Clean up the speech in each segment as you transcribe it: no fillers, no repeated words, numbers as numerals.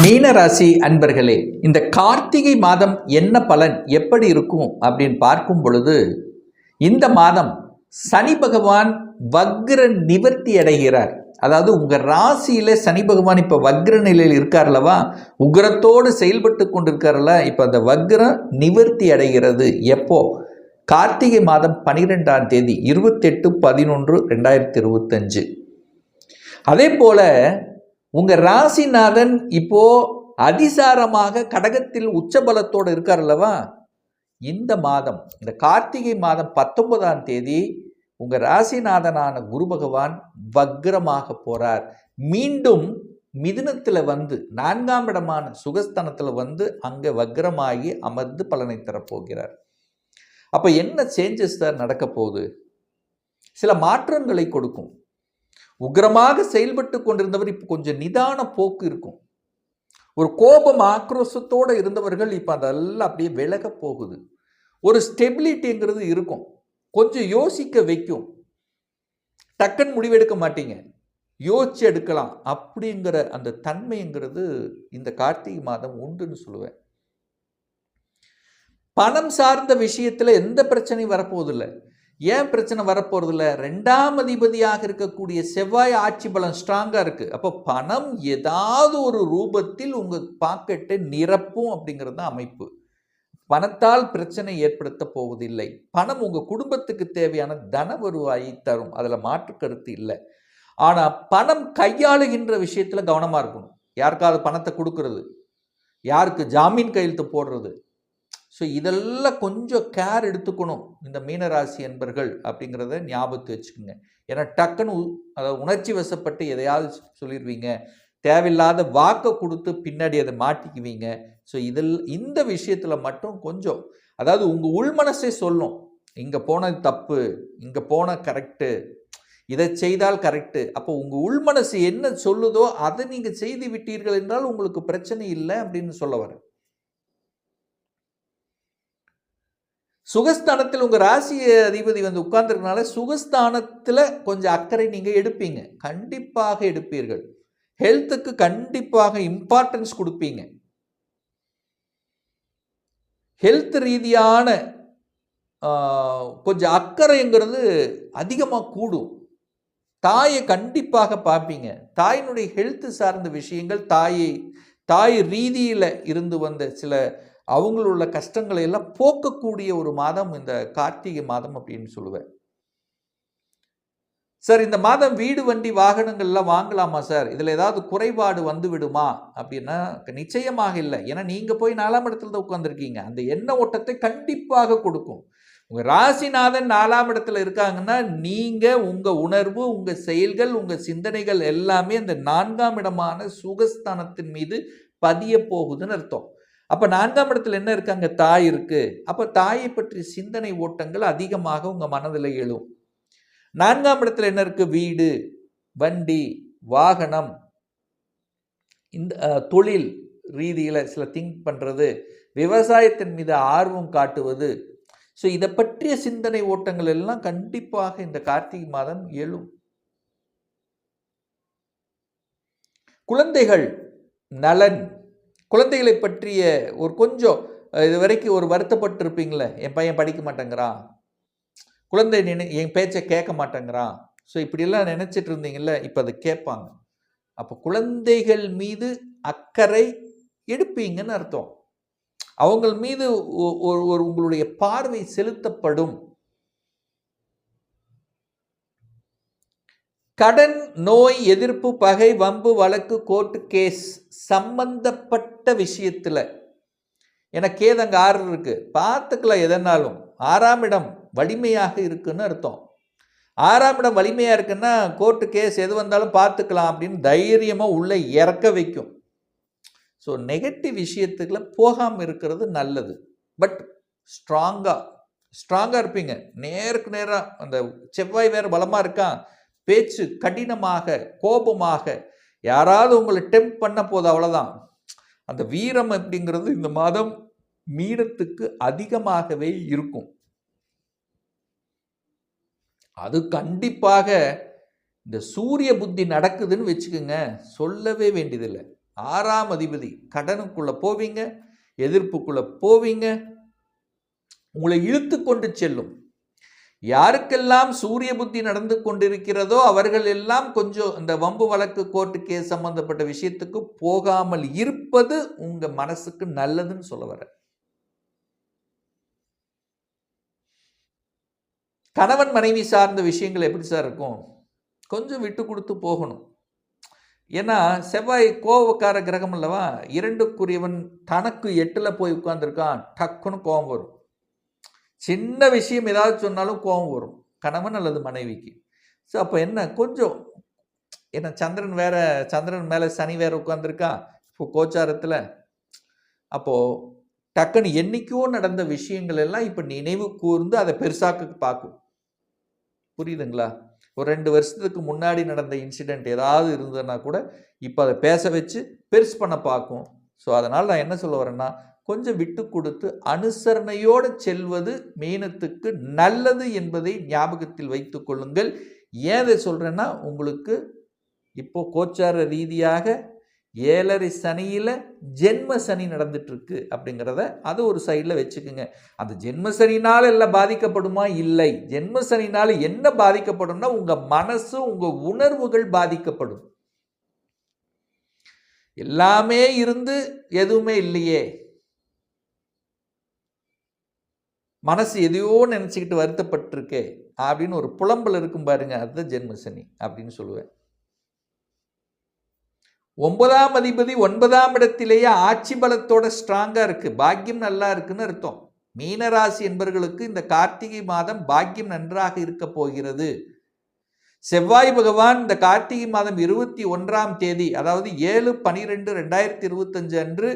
மீனராசி அன்பர்களே, இந்த கார்த்திகை மாதம் என்ன பலன் எப்படி இருக்கும் அப்படின்னு பார்க்கும் பொழுது, இந்த மாதம் சனி பகவான் வக்ர நிவர்த்தி அடைகிறார். அதாவது உங்க ராசியில சனி பகவான் இப்ப வக்ர நிலையில் இருக்கார்லவா, உக்ரத்தோடு செயல்பட்டு கொண்டிருக்கார்ல, இப்ப அந்த வக்ர நிவர்த்தி அடைகிறது. எப்போ? கார்த்திகை மாதம் 12ஆம் தேதி 28/11/2025. அதே போல உங்க ராசிநாதன் இப்போ அதிசாரமாக கடகத்தில் உச்சபலத்தோடு இருக்கார் அல்லவா. இந்த மாதம், இந்த கார்த்திகை மாதம் 19ஆம் தேதி உங்க ராசிநாதனான குரு பகவான் வக்ரமாக போறார். மீண்டும் மிதுனத்துல வந்து 4ஆம் இடமான சுகஸ்தானத்துல வந்து அங்க வக்ரமாகி அமர்ந்து பலனை தரப்போகிறார். அப்ப என்ன சேஞ்சஸ் தான் நடக்க போகுது? சில மாற்றங்களை கொடுக்கும். உக்ரமாக செயல்பட்டு கொண்டிருந்தவர் இப்போ கொஞ்சம் நிதான போக்கு இருக்கும். ஒரு கோபம் ஆக்ரோஷத்தோடு இருந்தவர்கள் இப்போ அதெல்லாம் அப்படியே விலக போகுது. ஒரு ஸ்டெபிலிட்டிங்கிறது இருக்கும். கொஞ்சம் யோசிக்க வைக்கும். டக்குன்னு முடிவெடுக்க மாட்டீங்க, யோசிச்சு எடுக்கலாம் அப்படிங்கிற அந்த தன்மைங்கிறது இந்த கார்த்திகை மாதம் உண்டுன்னு சொல்லுவேன். பணம் சார்ந்த விஷயத்துல எந்த பிரச்சனையும் வரப்போவதில்லை. ஏன் பிரச்சனை வரப்போறதில்ல? 2ஆம் அதிபதியாக இருக்கக்கூடிய செவ்வாய் ஆட்சி பலம் ஸ்ட்ராங்கா இருக்கு. அப்போ பணம் ஏதாவது ஒரு ரூபத்தில் உங்க பாக்கெட்டை நிரப்பும் அப்படிங்கிறது தான் அமைப்பு. பணத்தால் பிரச்சனை ஏற்படுத்த போவதில்லை. பணம் உங்க குடும்பத்துக்கு தேவையான தன வருவாயை தரும், அதுல மாற்று கருத்து இல்லை. ஆனா பணம் கையாளுகின்ற விஷயத்துல கவனமா இருக்கணும். யாருக்காவது பணத்தை கொடுக்கறது, யாருக்கு ஜாமீன் கையெழுத்து போடுறது, ஸோ இதெல்லாம் கொஞ்சம் கேர் எடுத்துக்கணும் இந்த மீனராசி என்பர்கள் அப்படிங்கிறத ஞாபகத்து வச்சுக்கோங்க. ஏன்னா டக்குன்னு அதாவது உணர்ச்சி வசப்பட்டு எதையாவது சொல்லிடுவீங்க, தேவையில்லாத வாக்கை கொடுத்து பின்னாடி அதை மாட்டிக்குவீங்க. ஸோ இந்த விஷயத்தில் மட்டும் கொஞ்சம், அதாவது உங்கள் உள்மனசே சொல்லும், இங்கே போனது தப்பு, இங்கே போன கரெக்டு, இதை செய்தால் கரெக்டு. அப்போ உங்கள் உள்மனசு என்ன சொல்லுதோ அதை நீங்கள் செய்து விட்டீர்கள் என்றால் உங்களுக்கு பிரச்சனை இல்லை அப்படின்னு சொல்ல வரேன். சுகஸ்தானத்தில் உங்கள் ராசி அதிபதி வந்து உட்கார்ந்துருக்கனால சுகஸ்தானத்தில் கொஞ்சம் அக்கறை நீங்கள் எடுப்பீங்க, கண்டிப்பாக எடுப்பீர்கள். ஹெல்த்துக்கு கண்டிப்பாக இம்பார்ட்டன்ஸ் கொடுப்பீங்க. ஹெல்த் ரீதியான கொஞ்சம் அக்கறைங்கிறது அதிகமாக கூடும். தாயை கண்டிப்பாக பார்ப்பீங்க. தாயினுடைய ஹெல்த் சார்ந்த விஷயங்கள், தாய் ரீதியில் இருந்து வந்த சில அவங்களுள்ள கஷ்டங்களை எல்லாம் போக்கக்கூடிய ஒரு மாதம் இந்த கார்த்திகை மாதம் அப்படின்னு சொல்லுவேன். சார், இந்த மாதம் வீடு வண்டி வாகனங்கள்லாம் வாங்கலாமா சார், இதில் ஏதாவது குறைபாடு வந்து விடுமா அப்படின்னா நிச்சயமாக இல்லை. ஏன்னா நீங்கள் போய் 4ஆம் இடத்துல தான் உட்காந்துருக்கீங்க. அந்த எண்ண ஓட்டத்தை கண்டிப்பாக கொடுக்கும். உங்கள் ராசிநாதன் 4ஆம் இடத்துல இருக்காங்கன்னா நீங்கள் உங்கள் உணர்வு, உங்கள் செயல்கள், உங்கள் சிந்தனைகள் எல்லாமே அந்த 4ஆம் இடமான சுகஸ்தானத்தின் மீது பதிய போகுதுன்னு அர்த்தம். அப்போ 4ஆம் இடத்துல என்ன இருக்கு? அங்கே தாய் இருக்கு. அப்போ தாயை பற்றி சிந்தனை ஓட்டங்கள் அதிகமாக உங்கள் மனதில் எழும். 4ஆம் இடத்துல என்ன இருக்கு? வீடு, வண்டி, வாகனம், இந்த தொழில் ரீதியில் சில திங்க் பண்ணுறது, விவசாயத்தின் மீது ஆர்வம் காட்டுவது, ஸோ இதை பற்றிய சிந்தனை ஓட்டங்கள் எல்லாம் கண்டிப்பாக இந்த கார்த்திகை மாதம் எழும். குழந்தைகள் நலன், குழந்தைகளை பற்றிய ஒரு கொஞ்சம் இது வரைக்கும் ஒரு வருத்தப்பட்டு இருப்பீங்களே, என் பையன் படிக்க மாட்டேங்கிறான், குழந்தை என் பேச்சை கேட்க மாட்டேங்கிறான், ஸோ இப்படியெல்லாம் நினச்சிட்டு இருந்தீங்கல்ல, இப்போ அதை கேட்பாங்க. அப்போ குழந்தைகள் மீது அக்கறை எடுப்பீங்கன்னு அர்த்தம். அவங்கள் மீது ஒரு உங்களுடைய பார்வை செலுத்தப்படும். கடன், நோய், எதிர்ப்பு, பகை, வம்பு, வழக்கு, கோர்ட்டு கேஸ் சம்பந்தப்பட்ட விஷயத்துல எனக்கு ஏதங்க 6 இருக்கு, பார்த்துக்கலாம் எதனாலும். 6ஆம் இடம் வலிமையாக இருக்குன்னு அர்த்தம். 6ஆம் இடம் வலிமையாக இருக்குன்னா கோர்ட்டு கேஸ் எது வந்தாலும் பார்த்துக்கலாம் அப்படின்னு தைரியமாக உள்ள இறக்க வைக்கும். ஸோ நெகட்டிவ் விஷயத்துக்குள்ள போகாமல் இருக்கிறது நல்லது. பட் ஸ்ட்ராங்காக இருப்பீங்க. நேருக்கு நேராக அந்த செவ்வாய் வேறு பலமாக இருக்கான். பேச்சு கடினமாக, கோபமாக, யாராவது உங்களை டெம்ப் பண்ண போது அவ்வளோதான். அந்த வீரம் அப்படிங்கிறது இந்த மாதம் மீனத்துக்கு அதிகமாகவே இருக்கும். அது கண்டிப்பாக இந்த சூரிய புத்தி நடக்குதுன்னு வச்சுக்கோங்க, சொல்லவே வேண்டியதில்லை. 6ஆம் அதிபதி. கடனுக்குள்ள போவீங்க, எதிர்ப்புக்குள்ள போவீங்க, உங்களை இழுத்து கொண்டு செல்லும். யாருக்கெல்லாம் சூரிய புத்தி நடந்து கொண்டிருக்கிறதோ அவர்கள் எல்லாம் கொஞ்சம் இந்த வம்பு வழக்கு கோர்ட்டு கேஸ் சம்பந்தப்பட்ட விஷயத்துக்கு போகாமல் இருப்பது உங்க மனசுக்கு நல்லதுன்னு சொல்ல வர. கணவன் மனைவி சார்ந்த விஷயங்கள் எப்படி சார் இருக்கும்? கொஞ்சம் விட்டு கொடுத்து போகணும். ஏன்னா செவ்வாய் கோபக்கார கிரகம் அல்லவா, 2க்குரியவன் தனக்கு 8ல் போய் உட்கார்ந்துருக்கான், டக்குன்னு கோபம் வரும். சின்ன விஷயம் ஏதாவது சொன்னாலும் கோபம் வரும் கணவன் அல்லது மனைவிக்கு. ஸோ அப்போ என்ன, கொஞ்சம் ஏன்னா சந்திரன் மேலே சனி வேற உட்காந்துருக்கா இப்போ கோச்சாரத்தில். அப்போது டக்குன்னு என்னைக்கோ நடந்த விஷயங்கள் எல்லாம் இப்போ நினைவு கூர்ந்து அதை பெருசாக்க பார்க்கும். புரியுதுங்களா? ஒரு 2 வருஷத்துக்கு முன்னாடி நடந்த இன்சிடெண்ட் ஏதாவது இருந்ததுன்னா கூட இப்போ அதை பேச வச்சு பெருசு பண்ண பார்க்கும். ஸோ அதனால் நான் என்ன சொல்ல வரேன்னா, கொஞ்சம் விட்டு கொடுத்து அனுசரணையோடு செல்வது மீனத்துக்கு நல்லது என்பதை ஞாபகத்தில் வைத்துக் கொள்ளுங்கள். ஏன் இதை சொல்கிறேன்னா, உங்களுக்கு இப்போ கோச்சார ரீதியாக 7.5 சனியில் ஜென்ம சனி நடந்துட்டு இருக்கு அப்படிங்கிறத அது ஒரு சைடில் வச்சுக்குங்க. அந்த ஜென்ம சனினால் எல்லாம் பாதிக்கப்படுமா? இல்லை. ஜென்ம சனினால் என்ன பாதிக்கப்படும்னா உங்கள் மனசு, உங்கள் உணர்வுகள் பாதிக்கப்படும். எல்லாமே இருந்து எதுவுமே இல்லையே, மனசு எதையோ நினச்சிக்கிட்டு வருத்தப்பட்டிருக்கே அப்படின்னு ஒரு புலம்பல் இருக்கும் பாருங்க, அதுதான் ஜென்ம சனி அப்படின்னு சொல்லுவேன். 9ஆம் அதிபதி 9ஆம் இடத்திலேயே ஆட்சி பலத்தோட ஸ்ட்ராங்கா இருக்கு, பாக்கியம் நல்லா இருக்குன்னு அர்த்தம். மீனராசி என்பவர்களுக்கு இந்த கார்த்திகை மாதம் பாக்கியம் நன்றாக இருக்க போகிறது. செவ்வாய் பகவான் இந்த கார்த்திகை மாதம் 21ஆம் தேதி, அதாவது 7/12/2025 அன்று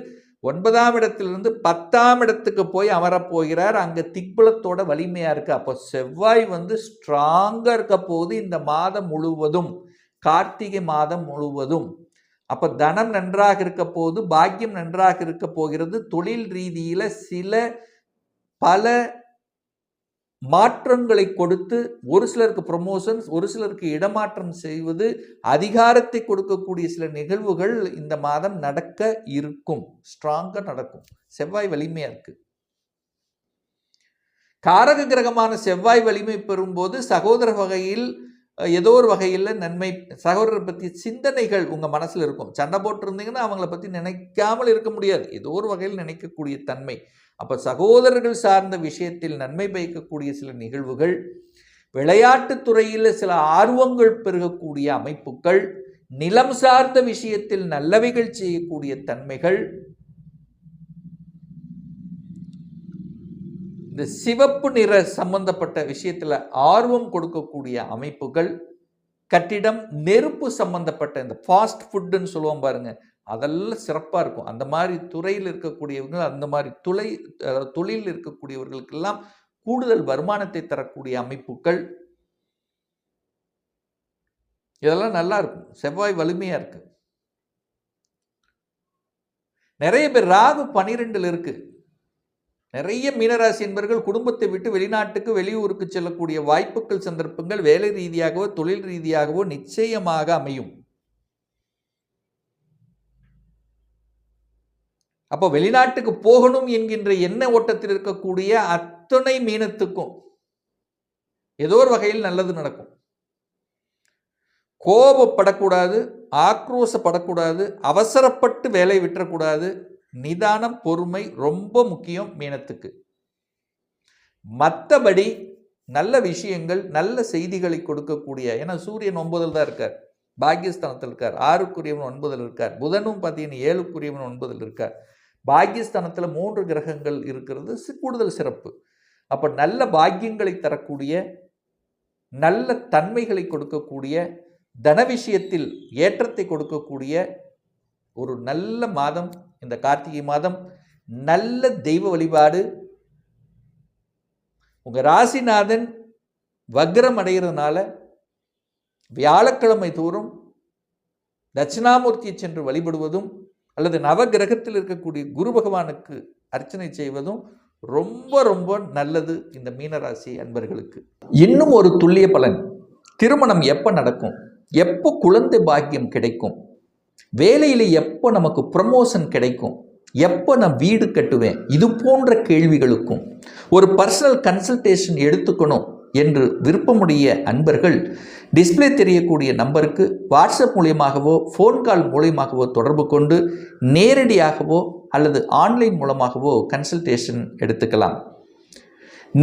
9ஆம் இடத்திலிருந்து 10ஆம் இடத்துக்கு போய் அமரப்போகிறார். அங்க திக்பலத்தோட வலிமையா இருக்கு. அப்போ செவ்வாய் ஸ்ட்ராங்கா இருக்க போது இந்த மாதம் முழுவதும், கார்த்திகை மாதம் முழுவதும். அப்ப தனம் நன்றாக இருக்க போது, பாக்கியம் நன்றாக இருக்க போகிறது. தொழில் ரீதியில பல மாற்றங்களை கொடுத்து, ஒரு சிலருக்கு ப்ரமோஷன்ஸ், ஒரு சிலருக்கு இடமாற்றம் செய்வது, அதிகாரத்தை கொடுக்கக்கூடிய சில நிகழ்வுகள் இந்த மாதம் நடக்க இருக்கும். ஸ்ட்ராங்கா நடக்கும். செவ்வாய் வலிமையா இருக்கு. காரக கிரகமான செவ்வாய் வலிமை பெறும்போது சகோதர வகையில் ஏதோ ஒரு வகையில் நன்மை, சகோதரரை பற்றி சிந்தனைகள் உங்கள் மனசில் இருக்கும். சண்டை போட்டு இருந்தீங்கன்னா அவங்கள பற்றி நினைக்காமல் இருக்க முடியாது, ஏதோ ஒரு வகையில் நினைக்கக்கூடிய தன்மை. அப்போ சகோதரர்கள் சார்ந்த விஷயத்தில் நன்மை பயக்கக்கூடிய சில நிகழ்வுகள், விளையாட்டுத் துறையில் சில ஆர்வங்கள் பெருகக்கூடிய அமைப்புகள், நிலம் சார்ந்த விஷயத்தில் நல்லவைகள் செய்யக்கூடிய தன்மைகள், இந்த சிவப்பு நிற சம்பந்தப்பட்ட விஷயத்தில் ஆர்வம் கொடுக்கக்கூடிய அமைப்புகள், கட்டிடம், நெருப்பு சம்பந்தப்பட்ட இந்த ஃபாஸ்ட் ஃபுட்டுன்னு சொல்லுவோம் பாருங்க, அதெல்லாம் சிறப்பாக இருக்கும். அந்த மாதிரி துறையில் இருக்கக்கூடியவங்க, அந்த மாதிரி தொழில் இருக்கக்கூடியவர்களுக்கெல்லாம் கூடுதல் வருமானத்தை தரக்கூடிய அமைப்புகள், இதெல்லாம் நல்லா இருக்கும். செவ்வாய் வலிமையா இருக்கு. நிறைய பேர் ராகு 12ல் இருக்கு. நிறைய மீனராசி என்பவர்கள் குடும்பத்தை விட்டு வெளிநாட்டுக்கு, வெளியூருக்கு செல்லக்கூடிய வாய்ப்புகள், சந்தர்ப்பங்கள் வேலை ரீதியாகவோ தொழில் ரீதியாகவோ நிச்சயமாக அமையும். அப்போ வெளிநாட்டுக்கு போகணும் என்கின்ற எண்ண ஓட்டத்தில் இருக்கக்கூடிய அத்தனை மீனத்துக்கும் ஏதோ ஒரு வகையில் நல்லது நடக்கும். கோபப்படக்கூடாது, ஆக்ரோஷப்படக்கூடாது, அவசரப்பட்டு வேலை விட்டுறக்கூடாது. நிதானம், பொறுமை ரொம்ப முக்கியம் மீனத்துக்கு. மற்றபடி நல்ல விஷயங்கள், நல்ல செய்திகளை கொடுக்கக்கூடிய, ஏன்னா சூரியன் 9ல் தான் இருக்கார், பாக்கியஸ்தானத்தில் இருக்கார். 6க்குரியவன் 9ல் இருக்கார். புதனும் பார்த்தீங்கன்னா 7க்குரியவன் 9ல் இருக்கார். பாக்கியஸ்தானத்தில் 3 கிரகங்கள் இருக்கிறது கூடுதல் சிறப்பு. அப்போ நல்ல பாக்கியங்களை தரக்கூடிய, நல்ல தன்மைகளை கொடுக்கக்கூடிய, தன விஷயத்தில் ஏற்றத்தை கொடுக்கக்கூடிய ஒரு நல்ல மாதம் இந்த கார்த்திகை மாதம். நல்ல தெய்வ வழிபாடு. உங்க ராசிநாதன் வக்ரம் அடைகிறதுனால வியாழக்கிழமை தோறும் தட்சிணாமூர்த்தியை சென்று வழிபடுவதும் அல்லது நவகிரகத்தில் இருக்கக்கூடிய குரு பகவானுக்கு அர்ச்சனை செய்வதும் ரொம்ப ரொம்ப நல்லது இந்த மீனராசி அன்பர்களுக்கு. இன்னும் ஒரு துல்லிய பலன், திருமணம் எப்போ நடக்கும், எப்போ குழந்தை பாக்கியம் கிடைக்கும், வேலையில் எப்போ நமக்கு ப்ரமோஷன் கிடைக்கும், எப்போ நான் வீடு கட்டுவேன், இது போன்ற கேள்விகளுக்கும் ஒரு பர்சனல் கன்சல்டேஷன் எடுத்துக்கணும் என்று விருப்பமுடைய அன்பர்கள் டிஸ்பிளே தெரியக்கூடிய நம்பருக்கு வாட்ஸ்அப் மூலியமாகவோ ஃபோன் கால் மூலியமாகவோ தொடர்பு கொண்டு நேரடியாகவோ அல்லது ஆன்லைன் மூலமாகவோ கன்சல்டேஷன் எடுத்துக்கலாம்.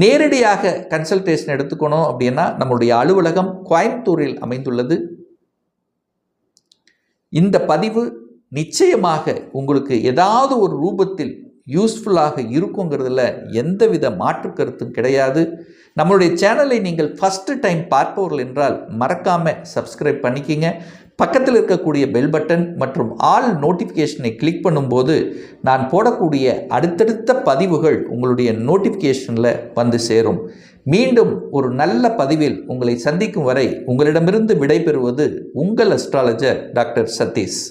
நேரடியாக கன்சல்டேஷன் எடுத்துக்கணும் அப்படின்னா நம்மளுடைய அலுவலகம் கோயம்புத்தூரில் அமைந்துள்ளது. இந்த பதிவு நிச்சயமாக உங்களுக்கு ஏதாவது ஒரு ரூபத்தில் யூஸ்ஃபுல்லாக இருக்குங்கிறதுல எந்தவித மாற்று கருத்தும் கிடையாது. நம்மளுடைய சேனலை நீங்கள் ஃபஸ்ட்டு டைம் பார்ப்பவர்கள் என்றால் மறக்காமல் சப்ஸ்கிரைப் பண்ணிக்கிங்க. பக்கத்தில் இருக்கக்கூடிய பெல் பட்டன் மற்றும் ஆல் நோட்டிஃபிகேஷனை கிளிக் பண்ணும்போது நான் போடக்கூடிய அடுத்தடுத்த பதிவுகள் உங்களுடைய நோட்டிஃபிகேஷனில் வந்து சேரும். மீண்டும் ஒரு நல்ல பதிவில் உங்களை சந்திக்கும் வரை உங்களிடமிருந்து விடைபெறுவது உங்கள் அஸ்ட்ராலஜர் டாக்டர் சதீஷ்.